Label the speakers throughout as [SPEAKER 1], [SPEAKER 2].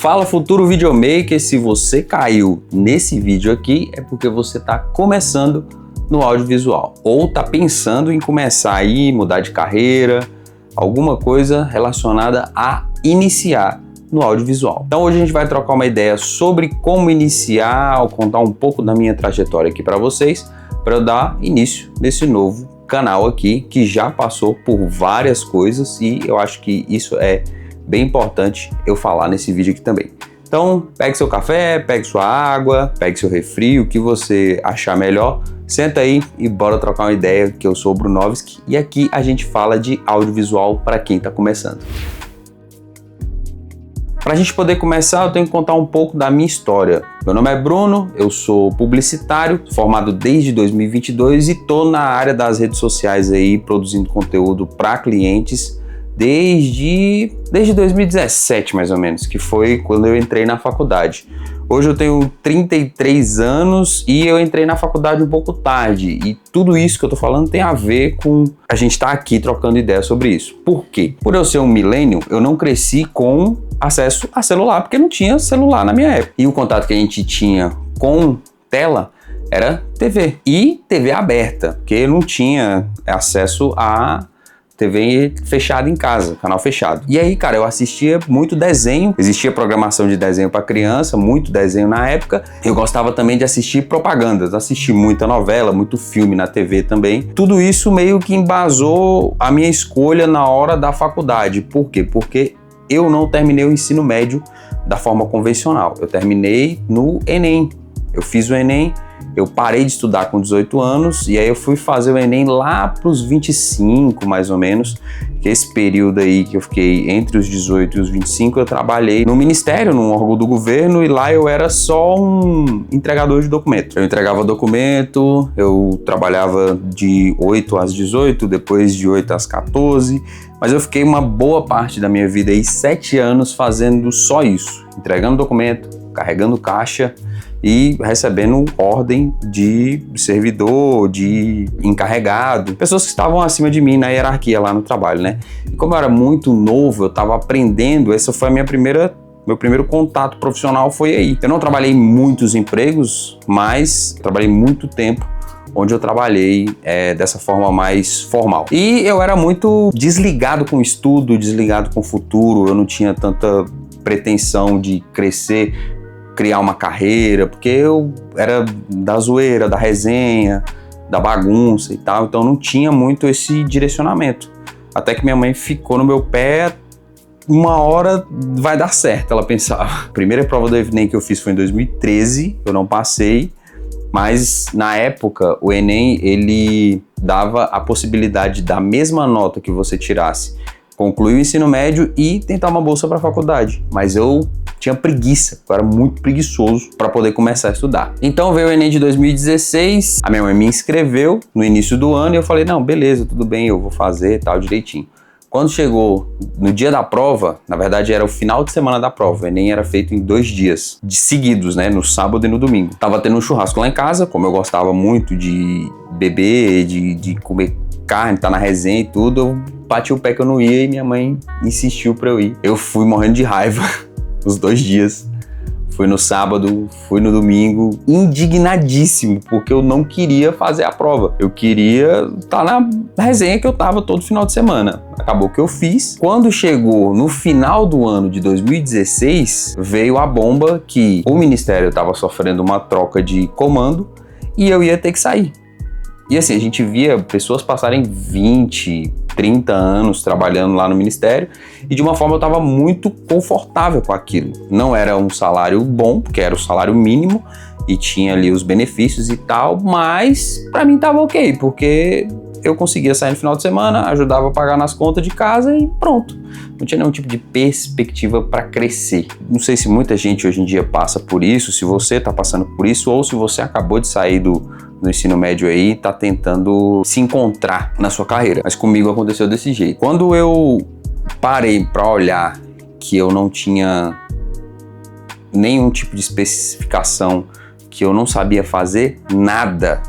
[SPEAKER 1] Fala futuro videomaker, se você caiu nesse vídeo aqui é porque você está começando no audiovisual ou está pensando em começar aí, mudar de carreira, alguma coisa relacionada a iniciar no audiovisual. Então hoje a gente vai trocar uma ideia sobre como iniciar, contar um pouco da minha trajetória aqui para vocês, para eu dar início nesse novo canal aqui que já passou por várias coisas e eu acho que isso é bem importante eu falar nesse vídeo aqui também. Então pegue seu café, pegue sua água, pegue seu refri, o que você achar melhor, senta aí e bora trocar uma ideia, que eu sou o Brunovski e aqui a gente fala de audiovisual para quem está começando. Para a gente poder começar, eu tenho que contar um pouco da minha história. Meu nome é Bruno, eu sou publicitário, formado desde 2022 e estou na área das redes sociais aí, produzindo conteúdo para clientes desde 2017, mais ou menos, que foi quando eu entrei na faculdade. Hoje eu tenho 33 anos e eu entrei na faculdade um pouco tarde e tudo isso que eu tô falando tem a ver com a gente estar aqui trocando ideia sobre isso. Por quê? Por eu ser um millennial, eu não cresci com acesso a celular, porque não tinha celular na minha época. E o contato que a gente tinha com tela era TV. E TV aberta, porque não tinha acesso a TV fechada em casa, canal fechado. E aí, cara, eu assistia muito desenho, existia programação de desenho para criança, muito desenho na época. Eu gostava também de assistir propagandas, assisti muita novela, muito filme na TV também. Tudo isso meio que embasou a minha escolha na hora da faculdade. Por quê? Porque eu não terminei o ensino médio da forma convencional. Eu terminei no Enem. Eu fiz o Enem, eu parei de estudar com 18 anos e aí eu fui fazer o Enem lá para os 25, mais ou menos, que esse período aí que eu fiquei entre os 18 e os 25, eu trabalhei no ministério, num órgão do governo, e lá eu era só um entregador de documento. Eu entregava documento, eu trabalhava de 8 às 18, depois de 8 às 14, mas eu fiquei uma boa parte da minha vida aí, 7 anos, fazendo só isso, entregando documento, carregando caixa e recebendo ordem de servidor, de encarregado, pessoas que estavam acima de mim na hierarquia lá no trabalho, né? E como eu era muito novo, eu estava aprendendo, essa foi a meu primeiro contato profissional foi aí. Eu não trabalhei em muitos empregos, mas trabalhei muito tempo onde eu trabalhei dessa forma mais formal. E eu era muito desligado com o estudo, desligado com o futuro, eu não tinha tanta pretensão de crescer, criar uma carreira, porque eu era da zoeira, da resenha, da bagunça e tal, então não tinha muito esse direcionamento. Até que minha mãe ficou no meu pé, uma hora vai dar certo, ela pensava. A primeira prova do Enem que eu fiz foi em 2013, eu não passei, mas na época o Enem ele dava a possibilidade da mesma nota que você tirasse, concluir o ensino médio e tentar uma bolsa para a faculdade, mas eu tinha preguiça, eu era muito preguiçoso para poder começar a estudar. Então veio o Enem de 2016, a minha mãe me inscreveu no início do ano e eu falei, não, beleza, tudo bem, eu vou fazer tal direitinho. Quando chegou no dia da prova, na verdade era o final de semana da prova, o Enem era feito em 2 dias seguidos, né, no sábado e no domingo. Tava tendo um churrasco lá em casa, como eu gostava muito de beber, de comer carne, tá na resenha e tudo, eu bati o pé que eu não ia e minha mãe insistiu pra eu ir. Eu fui morrendo de raiva os 2 dias. Fui no sábado, fui no domingo, indignadíssimo, porque eu não queria fazer a prova. Eu queria estar na resenha que eu tava todo final de semana. Acabou que eu fiz. Quando chegou no final do ano de 2016, veio a bomba que o Ministério estava sofrendo uma troca de comando e eu ia ter que sair. E assim, a gente via pessoas passarem 20, 30 anos trabalhando lá no Ministério e de uma forma eu estava muito confortável com aquilo. Não era um salário bom, porque era o salário mínimo e tinha ali os benefícios e tal, mas para mim estava ok, porque eu conseguia sair no final de semana, ajudava a pagar nas contas de casa e pronto. Não tinha nenhum tipo de perspectiva para crescer. Não sei se muita gente hoje em dia passa por isso, se você está passando por isso ou se você acabou de sair do ensino médio aí, tá tentando se encontrar na sua carreira. Mas comigo aconteceu desse jeito. Quando eu parei para olhar que eu não tinha nenhum tipo de especificação, que eu não sabia fazer nada,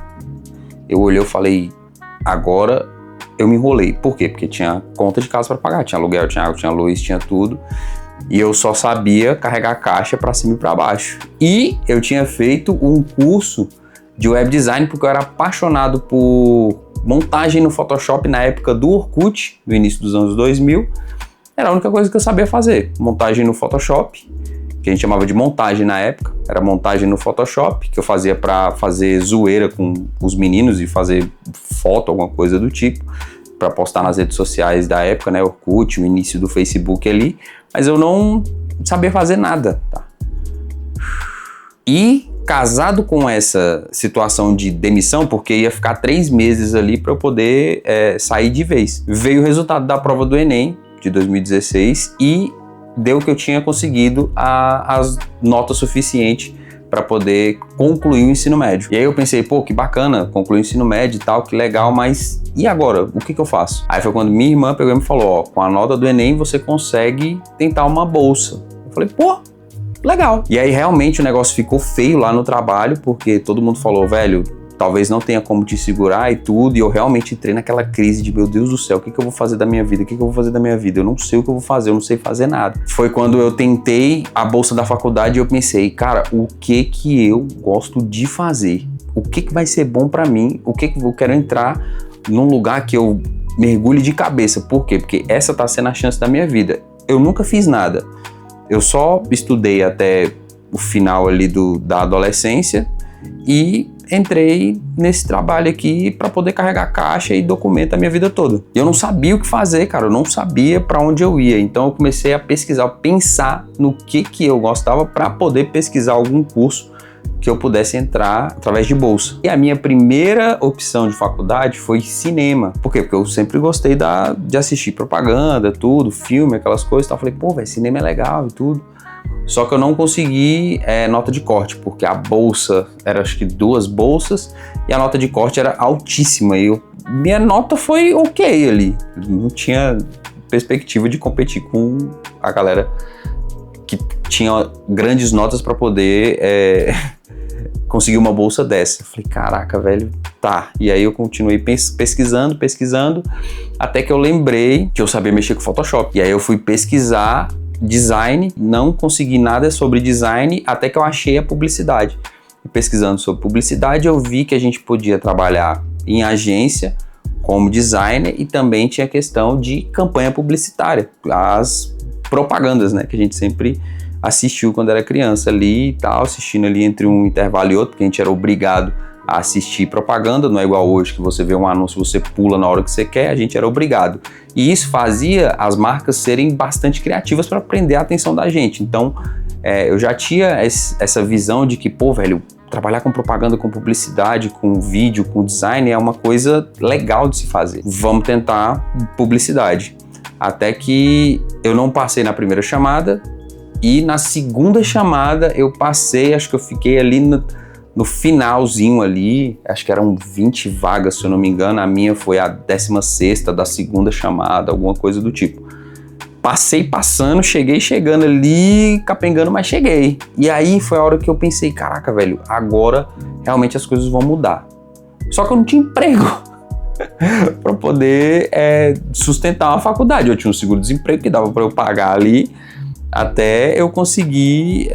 [SPEAKER 1] eu olhei e falei, agora eu me enrolei. Por quê? Porque tinha conta de casa para pagar, tinha aluguel, tinha água, tinha luz, tinha tudo. E eu só sabia carregar caixa para cima e para baixo. E eu tinha feito um curso de web design porque eu era apaixonado por montagem no Photoshop na época do Orkut, no início dos anos 2000. Era a única coisa que eu sabia fazer, montagem no Photoshop, que a gente chamava de montagem na época, era montagem no Photoshop, que eu fazia para fazer zoeira com os meninos e fazer foto, alguma coisa do tipo, para postar nas redes sociais da época, né, Orkut, o início do Facebook ali, mas eu não sabia fazer nada, tá? E casado com essa situação de demissão, porque ia ficar 3 meses ali para eu poder sair de vez, veio o resultado da prova do Enem de 2016 e deu que eu tinha conseguido as notas suficientes para poder concluir o ensino médio. E aí eu pensei, pô, que bacana, concluir o ensino médio e tal, que legal, mas e agora? O que eu faço? Aí foi quando minha irmã pegou e me falou, ó, com a nota do Enem você consegue tentar uma bolsa. Eu falei, pô, legal. E aí realmente o negócio ficou feio lá no trabalho, porque todo mundo falou, velho, talvez não tenha como te segurar e tudo, e eu realmente entrei naquela crise de, meu Deus do céu, o que eu vou fazer da minha vida? O que eu vou fazer da minha vida? Eu não sei o que eu vou fazer, eu não sei fazer nada. Foi quando eu tentei a bolsa da faculdade e eu pensei, cara, o que eu gosto de fazer? O que vai ser bom pra mim? O que eu quero entrar num lugar que eu mergulhe de cabeça? Por quê? Porque essa tá sendo a chance da minha vida. Eu nunca fiz nada. Eu só estudei até o final ali da adolescência e entrei nesse trabalho aqui para poder carregar caixa e documento a minha vida toda. Eu não sabia o que fazer, cara, eu não sabia para onde eu ia, então eu comecei a pesquisar, pensar no que eu gostava para poder pesquisar algum curso que eu pudesse entrar através de bolsa. E a minha primeira opção de faculdade foi cinema. Por quê? Porque eu sempre gostei de assistir propaganda, tudo, filme, aquelas coisas. Então eu falei, pô, velho, cinema é legal e tudo. Só que eu não consegui nota de corte, porque a bolsa era acho que 2 bolsas e a nota de corte era altíssima. E minha nota foi ok ali. Não tinha perspectiva de competir com a galera que tinha grandes notas para poder conseguir uma bolsa dessa. Eu falei, caraca, velho, tá. E aí eu continuei pesquisando, até que eu lembrei que eu sabia mexer com Photoshop. E aí eu fui pesquisar design, não consegui nada sobre design, até que eu achei a publicidade. E pesquisando sobre publicidade, eu vi que a gente podia trabalhar em agência como designer e também tinha a questão de campanha publicitária, as propagandas, né, que a gente sempre assistiu quando era criança ali e tal, assistindo ali entre um intervalo e outro, porque a gente era obrigado a assistir propaganda, não é igual hoje que você vê um anúncio, você pula na hora que você quer, a gente era obrigado. E isso fazia as marcas serem bastante criativas para prender a atenção da gente. Então, eu já tinha essa visão de que, pô, velho, trabalhar com propaganda, com publicidade, com vídeo, com design é uma coisa legal de se fazer. Vamos tentar publicidade. Até que eu não passei na primeira chamada e na segunda chamada eu passei, acho que eu fiquei ali no finalzinho ali, acho que eram 20 vagas, se eu não me engano, a minha foi a 16ª da segunda chamada, alguma coisa do tipo. Passei passando, cheguei chegando ali, capengando, mas cheguei. E aí foi a hora que eu pensei, caraca, velho, agora realmente as coisas vão mudar. Só que eu não tinha emprego para poder sustentar uma faculdade. Eu tinha um seguro-desemprego que dava para eu pagar ali até eu conseguir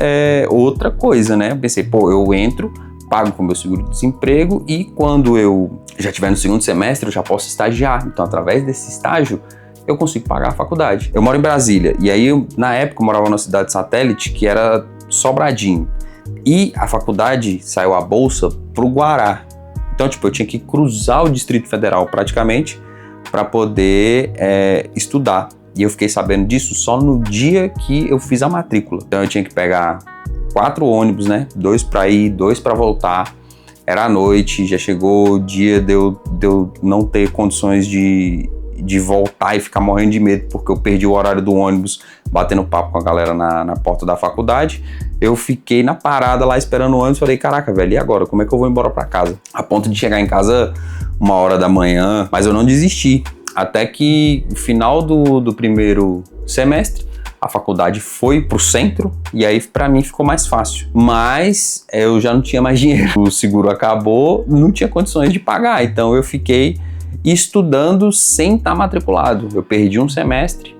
[SPEAKER 1] outra coisa, né? Eu pensei, pô, eu entro, pago com o meu seguro-desemprego e quando eu já estiver no segundo semestre eu já posso estagiar. Então, através desse estágio, eu consigo pagar a faculdade. Eu moro em Brasília e aí, na época, eu morava numa cidade satélite que era Sobradinho. E a faculdade saiu a bolsa pro Guará. Então, tipo, eu tinha que cruzar o Distrito Federal praticamente para poder estudar. E eu fiquei sabendo disso só no dia que eu fiz a matrícula. Então eu tinha que pegar 4 ônibus, né? 2 para ir, 2 para voltar. Era à noite, já chegou o dia de eu não ter condições de voltar e ficar morrendo de medo porque eu perdi o horário do ônibus batendo papo com a galera na porta da faculdade. Eu fiquei na parada lá esperando o ônibus, falei, caraca, velho, e agora? Como é que eu vou embora para casa? A ponto de chegar em casa 1h da manhã, mas eu não desisti. Até que no final do primeiro semestre, a faculdade foi pro centro e aí para mim ficou mais fácil. Mas eu já não tinha mais dinheiro. O seguro acabou, não tinha condições de pagar. Então eu fiquei estudando sem estar matriculado. Eu perdi um semestre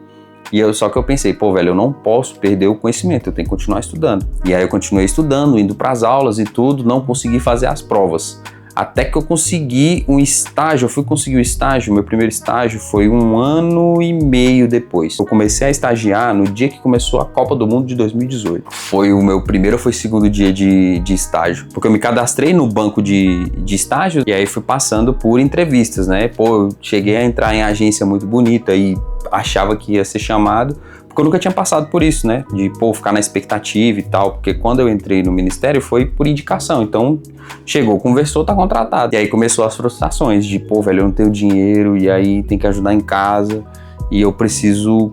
[SPEAKER 1] Só que eu pensei, pô, velho, eu não posso perder o conhecimento, eu tenho que continuar estudando. E aí eu continuei estudando, indo para as aulas e tudo, não consegui fazer as provas. Até que eu consegui um estágio, eu fui conseguir o estágio, meu primeiro estágio foi 1 ano e meio depois. Eu comecei a estagiar no dia que começou a Copa do Mundo de 2018. Foi o meu primeiro ou foi segundo dia de estágio, porque eu me cadastrei no banco de estágio e aí fui passando por entrevistas, né? Pô, eu cheguei a entrar em agência muito bonita e achava que ia ser chamado, porque eu nunca tinha passado por isso, né? De, pô, ficar na expectativa e tal, porque quando eu entrei no ministério foi por indicação, então chegou, conversou, tá contratado. E aí começou as frustrações de, pô, velho, eu não tenho dinheiro, e aí tem que ajudar em casa, e eu preciso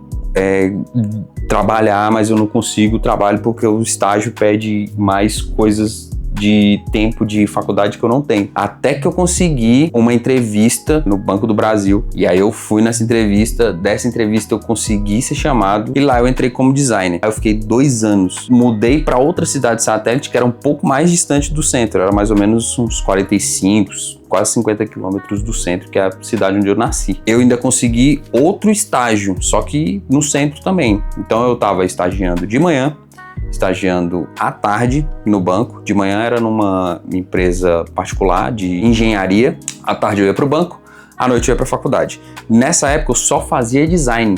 [SPEAKER 1] trabalhar, mas eu não consigo trabalho porque o estágio pede mais coisas de tempo de faculdade que eu não tenho. Até que eu consegui uma entrevista no Banco do Brasil. E aí eu fui nessa entrevista, dessa entrevista eu consegui ser chamado e lá eu entrei como designer. Aí eu fiquei 2 anos. Mudei para outra cidade satélite que era um pouco mais distante do centro, era mais ou menos uns 45, quase 50 quilômetros do centro, que é a cidade onde eu nasci. Eu ainda consegui outro estágio, só que no centro também. Então eu estava estagiando de manhã, estagiando à tarde no banco. De manhã era numa empresa particular de engenharia, à tarde eu ia para o banco, à noite eu ia para a faculdade. Nessa época eu só fazia design,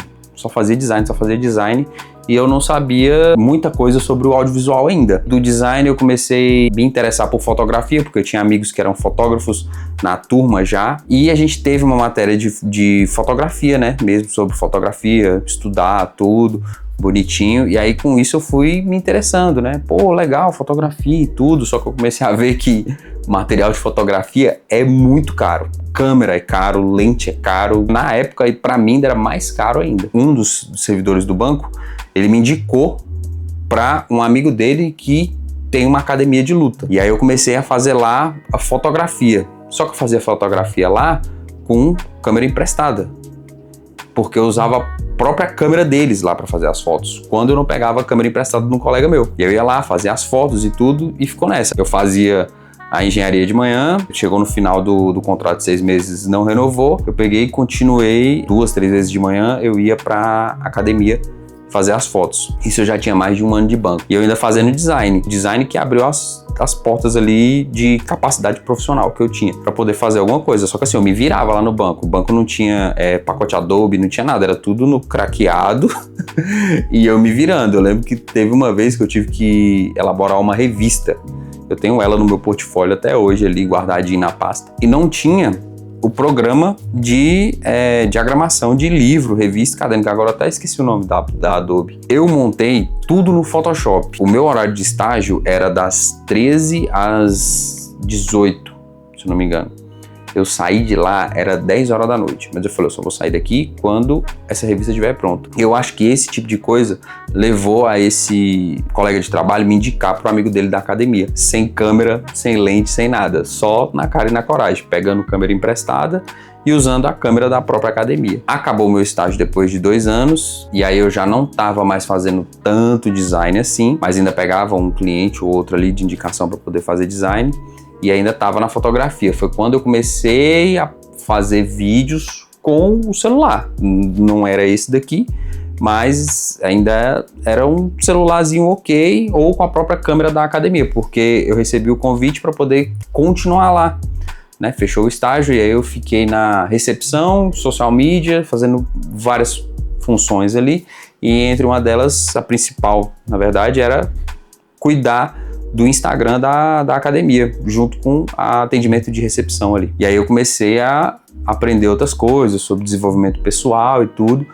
[SPEAKER 1] e eu não sabia muita coisa sobre o audiovisual ainda. Do design eu comecei a me interessar por fotografia, porque eu tinha amigos que eram fotógrafos na turma já, e a gente teve uma matéria de fotografia, né, mesmo sobre fotografia, estudar tudo, bonitinho, e aí com isso eu fui me interessando, né? Pô, legal, fotografia e tudo, só que eu comecei a ver que material de fotografia é muito caro. Câmera é caro, lente é caro. Na época, pra mim, era mais caro ainda. Um dos servidores do banco, ele me indicou para um amigo dele que tem uma academia de luta. E aí eu comecei a fazer lá a fotografia. Só que eu fazia fotografia lá com câmera emprestada, porque eu usava a própria câmera deles lá para fazer as fotos, quando eu não pegava a câmera emprestada de um colega meu. E eu ia lá, fazia as fotos e tudo, e ficou nessa. Eu fazia a engenharia de manhã, chegou no final do contrato de 6 meses, não renovou, eu peguei e continuei 2, 3 vezes de manhã, eu ia pra academia fazer as fotos. Isso eu já tinha mais de 1 ano de banco. E eu ainda fazendo design que abriu as portas ali de capacidade profissional que eu tinha para poder fazer alguma coisa. Só que assim, eu me virava lá no banco. O banco não tinha pacote Adobe, não tinha nada, era tudo no craqueado e eu me virando. Eu lembro que teve uma vez que eu tive que elaborar uma revista. Eu tenho ela no meu portfólio até hoje ali, guardadinho na pasta. E não tinha o programa de diagramação de livro, revista acadêmica, agora até esqueci o nome da Adobe. Eu montei tudo no Photoshop. O meu horário de estágio era das 13 às 18, se não me engano. Eu saí de lá, era 10 horas da noite, mas eu falei, eu só vou sair daqui quando essa revista estiver pronta. Eu acho que esse tipo de coisa levou a esse colega de trabalho me indicar pro amigo dele da academia, sem câmera, sem lente, sem nada, só na cara e na coragem, pegando câmera emprestada e usando a câmera da própria academia. Acabou o meu estágio depois de 2 anos, e aí eu já não estava mais fazendo tanto design assim, mas ainda pegava um cliente ou outro ali de indicação para poder fazer design, e ainda estava na fotografia. Foi quando eu comecei a fazer vídeos com o celular. Não era esse daqui, mas ainda era um celularzinho ok, ou com a própria câmera da academia, porque eu recebi o convite para poder continuar lá, né? Fechou o estágio e aí eu fiquei na recepção, social media, fazendo várias funções ali, e entre uma delas, a principal, na verdade, era cuidar do Instagram da academia, junto com o atendimento de recepção ali. E aí eu comecei a aprender outras coisas sobre desenvolvimento pessoal e tudo,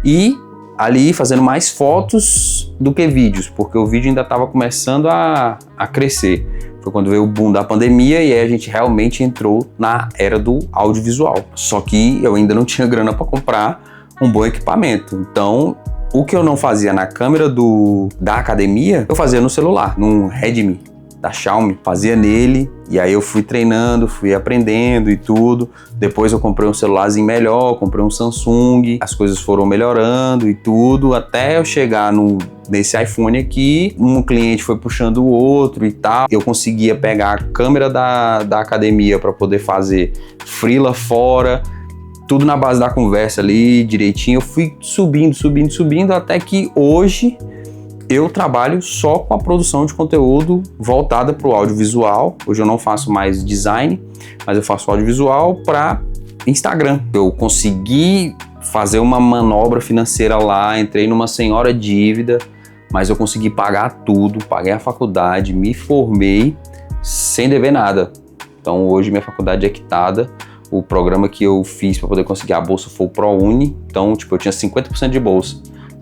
[SPEAKER 1] e ali fazendo mais fotos do que vídeos, porque o vídeo ainda estava começando a crescer. Foi quando veio o boom da pandemia e aí a gente realmente entrou na era do audiovisual. Só que eu ainda não tinha grana para comprar um bom equipamento, então o que eu não fazia na câmera da academia, eu fazia no celular, num Redmi da Xiaomi, fazia nele, e aí eu fui treinando, fui aprendendo e tudo. Depois eu comprei um celularzinho melhor, comprei um Samsung, as coisas foram melhorando e tudo, até eu chegar nesse iPhone aqui, um cliente foi puxando o outro e tal. Eu conseguia pegar a câmera da academia para poder fazer freela fora, tudo na base da conversa ali, direitinho. Eu fui subindo, até que hoje eu trabalho só com a produção de conteúdo voltada para o audiovisual. Hoje eu não faço mais design, mas eu faço audiovisual para Instagram. Eu consegui fazer uma manobra financeira lá, entrei numa senhora dívida, mas eu consegui pagar tudo, paguei a faculdade, me formei sem dever nada. Então hoje minha faculdade é quitada. O programa que eu fiz para poder conseguir a bolsa foi o ProUni. Então, tipo, eu tinha 50% de bolsa.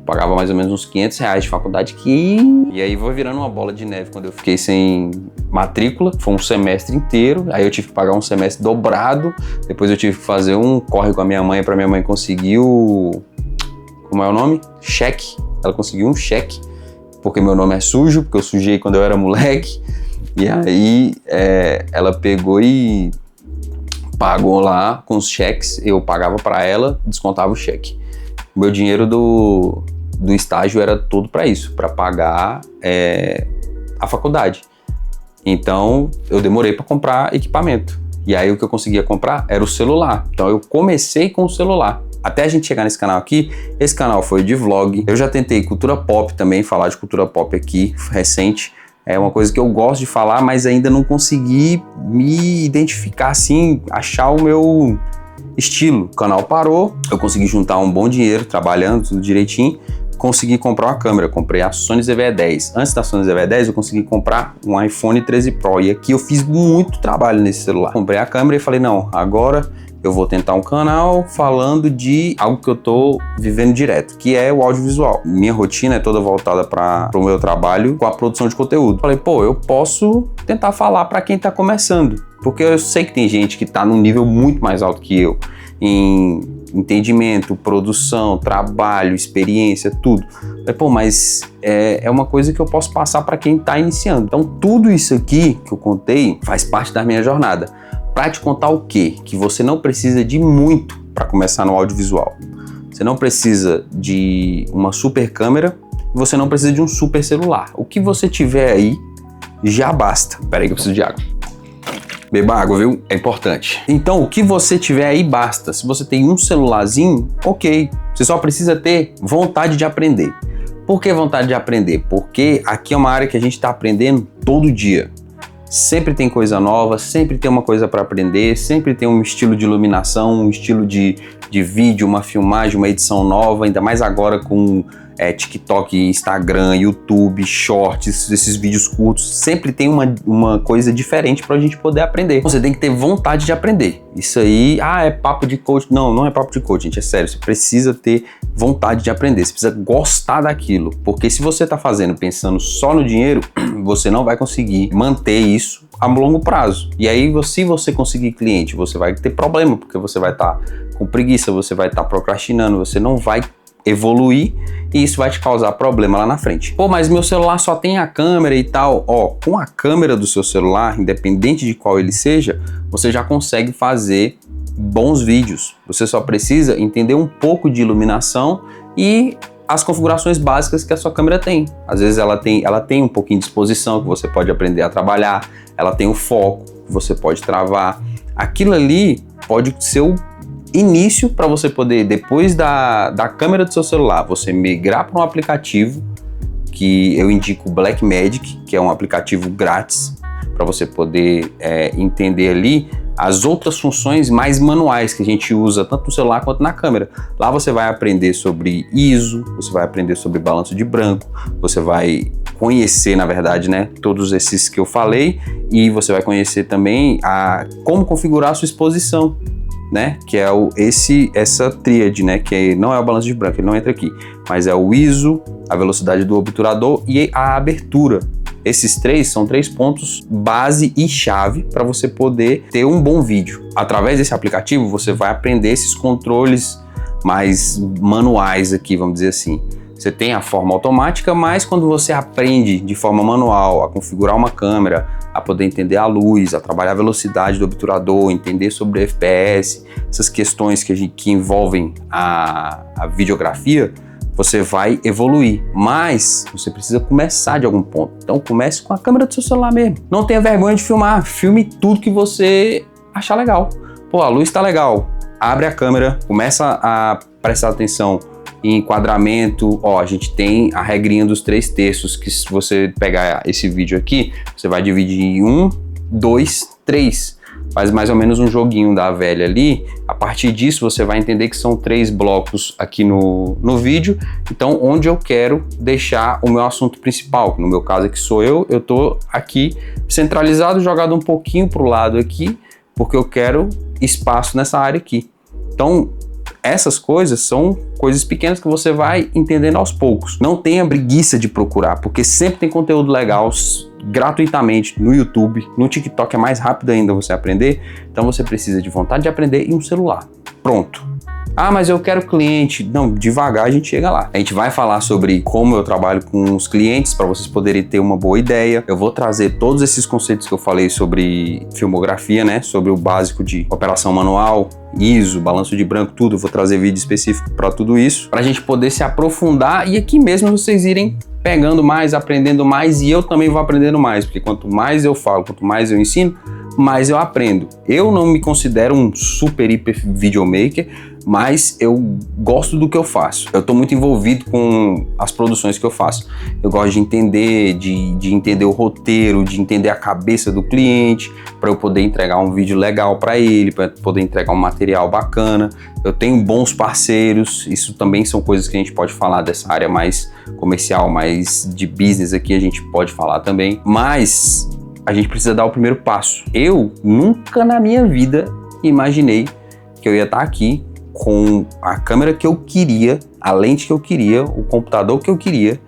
[SPEAKER 1] Pagava mais ou menos uns R$500 de faculdade e aí foi virando uma bola de neve quando eu fiquei sem matrícula. Foi um semestre inteiro, aí eu tive que pagar um semestre dobrado. Depois eu tive que fazer um corre com a minha mãe para minha mãe conseguir o... Como é o nome? Cheque. Ela conseguiu um cheque, porque meu nome é sujo, porque eu sujei quando eu era moleque. E aí ela pegou e pagou lá com os cheques, eu pagava para ela, descontava o cheque. O meu dinheiro do estágio era todo para isso, para pagar a faculdade. Então eu demorei para comprar equipamento. E aí o que eu conseguia comprar era o celular. Então eu comecei com o celular. Até a gente chegar nesse canal aqui, esse canal foi de vlog. Eu já tentei cultura pop também, falar de cultura pop aqui, recente. É uma coisa que eu gosto de falar, mas ainda não consegui me identificar assim, achar o meu estilo. O canal parou, eu consegui juntar um bom dinheiro, trabalhando tudo direitinho, consegui comprar uma câmera, comprei a Sony ZV-10. Antes da Sony ZV-10 eu consegui comprar um iPhone 13 Pro e aqui eu fiz muito trabalho nesse celular. Comprei a câmera e falei, não, agora eu vou tentar um canal falando de algo que eu tô vivendo direto, que é o audiovisual. Minha rotina é toda voltada para o meu trabalho com a produção de conteúdo. Falei, pô, eu posso tentar falar para quem tá começando, porque eu sei que tem gente que tá num nível muito mais alto que eu, em entendimento, produção, trabalho, experiência, tudo. Falei, pô, mas é uma coisa que eu posso passar para quem tá iniciando. Então tudo isso aqui que eu contei faz parte da minha jornada. Para te contar o quê? Que você não precisa de muito para começar no audiovisual. Você não precisa de uma super câmera, você não precisa de um super celular. O que você tiver aí já basta. Pera aí que eu preciso de água. Beba água, viu? É importante. Então, o que você tiver aí basta. Se você tem um celularzinho, ok. Você só precisa ter vontade de aprender. Por que vontade de aprender? Porque aqui é uma área que a gente está aprendendo todo dia. Sempre tem coisa nova, sempre tem uma coisa para aprender, sempre tem um estilo de iluminação, um estilo de vídeo, uma filmagem, uma edição nova, ainda mais agora com TikTok, Instagram, YouTube, Shorts, esses vídeos curtos, sempre tem uma coisa diferente para a gente poder aprender. Você tem que ter vontade de aprender. Isso aí, é papo de coach. Não, não é papo de coach, gente, é sério. Você precisa ter vontade de aprender, você precisa gostar daquilo, porque se você está fazendo pensando só no dinheiro, você não vai conseguir manter isso a longo prazo. E aí, se você conseguir cliente, você vai ter problema, porque você vai estar com preguiça, você vai estar procrastinando, você não vai evoluir e isso vai te causar problema lá na frente. Pô, mas meu celular só tem a câmera e tal. Com a câmera do seu celular, independente de qual ele seja, você já consegue fazer bons vídeos. Você só precisa entender um pouco de iluminação e as configurações básicas que a sua câmera tem. Às vezes ela tem um pouquinho de exposição que você pode aprender a trabalhar, ela tem o foco que você pode travar. Aquilo ali pode ser o início para você poder, depois da câmera do seu celular, você migrar para um aplicativo que eu indico o Blackmagic, que é um aplicativo grátis para você poder entender ali as outras funções mais manuais que a gente usa tanto no celular quanto na câmera. Lá você vai aprender sobre ISO, você vai aprender sobre balanço de branco, você vai conhecer, na verdade, né, todos esses que eu falei, e você vai conhecer também como configurar a sua exposição, né, que é essa tríade, né, que não é o balanço de branco, ele não entra aqui, mas é o ISO, a velocidade do obturador e a abertura. Esses são 3 pontos base e chave para você poder ter um bom vídeo. Através desse aplicativo você vai aprender esses controles mais manuais aqui, vamos dizer assim. Você tem a forma automática, mas quando você aprende de forma manual a configurar uma câmera, a poder entender a luz, a trabalhar a velocidade do obturador, entender sobre FPS, essas questões que envolvem a videografia, você vai evoluir, mas você precisa começar de algum ponto. Então comece com a câmera do seu celular mesmo. Não tenha vergonha de filmar, filme tudo que você achar legal. Pô, a luz tá legal, abre a câmera, começa a prestar atenção em enquadramento. Ó, a gente tem a regrinha dos 3/3, que se você pegar esse vídeo aqui, você vai dividir em 1, 2, 3. Faz mais ou menos um joguinho da velha ali. A partir disso, você vai entender que são 3 blocos aqui no vídeo. Então, onde eu quero deixar o meu assunto principal, que no meu caso aqui sou eu tô aqui centralizado, jogado um pouquinho pro lado aqui, porque eu quero espaço nessa área aqui. Então, essas coisas são coisas pequenas que você vai entendendo aos poucos. Não tenha preguiça de procurar, porque sempre tem conteúdo legal gratuitamente no YouTube. No TikTok é mais rápido ainda você aprender, então você precisa de vontade de aprender e um celular. Pronto. Ah, mas eu quero cliente. Não, devagar a gente chega lá. A gente vai falar sobre como eu trabalho com os clientes para vocês poderem ter uma boa ideia. Eu vou trazer todos esses conceitos que eu falei sobre filmografia, né? Sobre o básico de operação manual, ISO, balanço de branco, tudo. Eu vou trazer vídeo específico para tudo isso, para a gente poder se aprofundar e aqui mesmo vocês irem pegando mais, aprendendo mais, e eu também vou aprendendo mais, porque quanto mais eu falo, quanto mais eu ensino, mais eu aprendo. Eu não me considero um super hiper videomaker, mas eu gosto do que eu faço. Eu estou muito envolvido com as produções que eu faço. Eu gosto de entender, de entender o roteiro, de entender a cabeça do cliente, para eu poder entregar um vídeo legal para ele, para poder entregar um material bacana. Eu tenho bons parceiros, isso também são coisas que a gente pode falar dessa área mais comercial, mais de business aqui, a gente pode falar também. Mas a gente precisa dar o primeiro passo. Eu nunca na minha vida imaginei que eu ia estar aqui com a câmera que eu queria, a lente que eu queria, o computador que eu queria,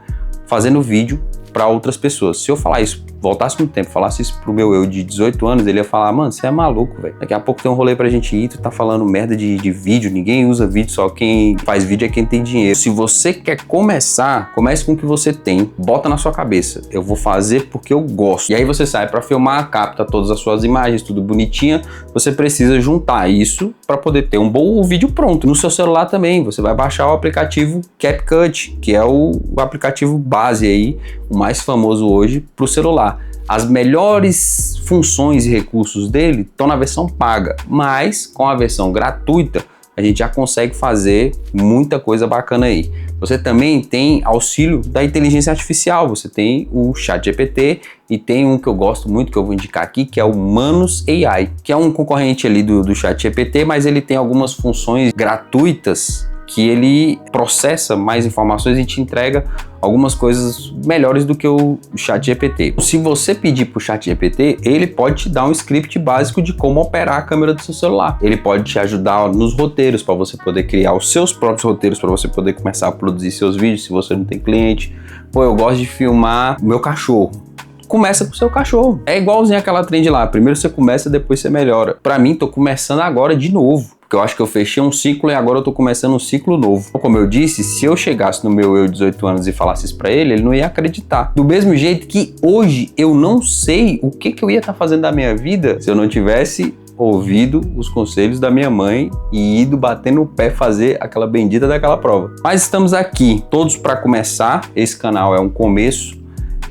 [SPEAKER 1] fazendo vídeo para outras pessoas. Se eu falar isso, voltasse no tempo, falasse isso pro meu eu de 18 anos, ele ia falar, mano, você é maluco, velho. Daqui a pouco tem um rolê pra gente ir, tu tá falando merda de vídeo, ninguém usa vídeo, só quem faz vídeo é quem tem dinheiro. Se você quer começar, comece com o que você tem, bota na sua cabeça, eu vou fazer porque eu gosto. E aí você sai pra filmar, capta todas as suas imagens, tudo bonitinha, você precisa juntar isso pra poder ter um bom vídeo pronto. No seu celular também, você vai baixar o aplicativo CapCut, que é o aplicativo base aí, o mais famoso hoje pro celular. As melhores funções e recursos dele estão na versão paga, mas com a versão gratuita a gente já consegue fazer muita coisa bacana aí. Você também tem auxílio da inteligência artificial, você tem o ChatGPT e tem um que eu gosto muito, que eu vou indicar aqui, que é o Manus AI, que é um concorrente ali do ChatGPT, mas ele tem algumas funções gratuitas que ele processa mais informações e te entrega algumas coisas melhores do que o ChatGPT. Se você pedir para o ChatGPT, ele pode te dar um script básico de como operar a câmera do seu celular. Ele pode te ajudar nos roteiros, para você poder criar os seus próprios roteiros, para você poder começar a produzir seus vídeos, se você não tem cliente. Pô, eu gosto de filmar o meu cachorro. Começa com o seu cachorro. É igualzinho aquela trend lá. Primeiro você começa, depois você melhora. Para mim, tô começando agora de novo. Porque eu acho que eu fechei um ciclo e agora eu tô começando um ciclo novo. Como eu disse, se eu chegasse no meu eu de 18 anos e falasse isso pra ele não ia acreditar. Do mesmo jeito que hoje eu não sei o que eu ia estar fazendo da minha vida se eu não tivesse ouvido os conselhos da minha mãe e ido bater no pé fazer aquela bendita daquela prova. Mas estamos aqui todos para começar. Esse canal é um começo.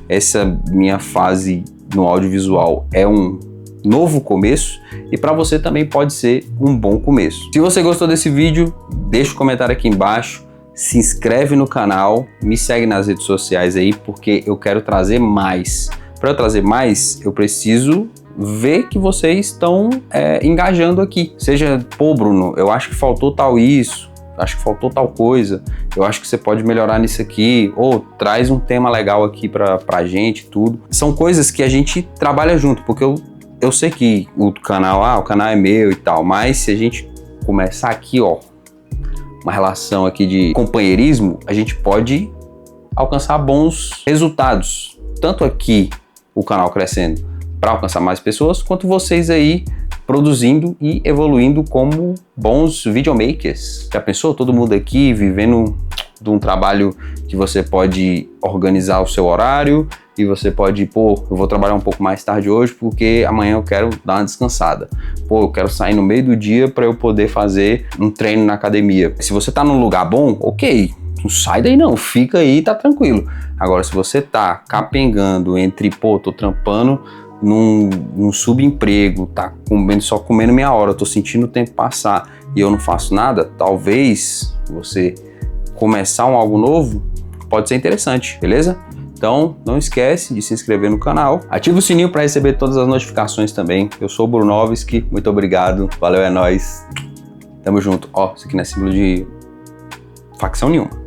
[SPEAKER 1] Essa minha fase no audiovisual é um novo começo e para você também pode ser um bom começo. Se você gostou desse vídeo, deixa um comentário aqui embaixo, se inscreve no canal, me segue nas redes sociais aí, porque eu quero trazer mais. Para eu trazer mais, eu preciso ver que vocês estão engajando aqui. Seja, pô, Bruno, eu acho que faltou tal isso, acho que faltou tal coisa, eu acho que você pode melhorar nisso aqui, ou traz um tema legal aqui pra gente, tudo. São coisas que a gente trabalha junto, porque eu sei que o canal é meu e tal, mas se a gente começar aqui, ó, uma relação aqui de companheirismo, a gente pode alcançar bons resultados. Tanto aqui o canal crescendo para alcançar mais pessoas, quanto vocês aí produzindo e evoluindo como bons videomakers. Já pensou? Todo mundo aqui vivendo de um trabalho que você pode organizar o seu horário e você pode, pô, eu vou trabalhar um pouco mais tarde hoje porque amanhã eu quero dar uma descansada. Pô, eu quero sair no meio do dia para eu poder fazer um treino na academia. Se você tá num lugar bom, ok, não sai daí não, fica aí, tá tranquilo. Agora, se você tá capengando entre, pô, tô trampando num subemprego, tá só comendo meia hora, tô sentindo o tempo passar e eu não faço nada, talvez você começar algo novo pode ser interessante, beleza? Então, não esquece de se inscrever no canal, ativa o sininho para receber todas as notificações também. Eu sou o Brunovski, muito obrigado, valeu, é nóis, tamo junto. Ó, isso aqui não é símbolo de facção nenhuma.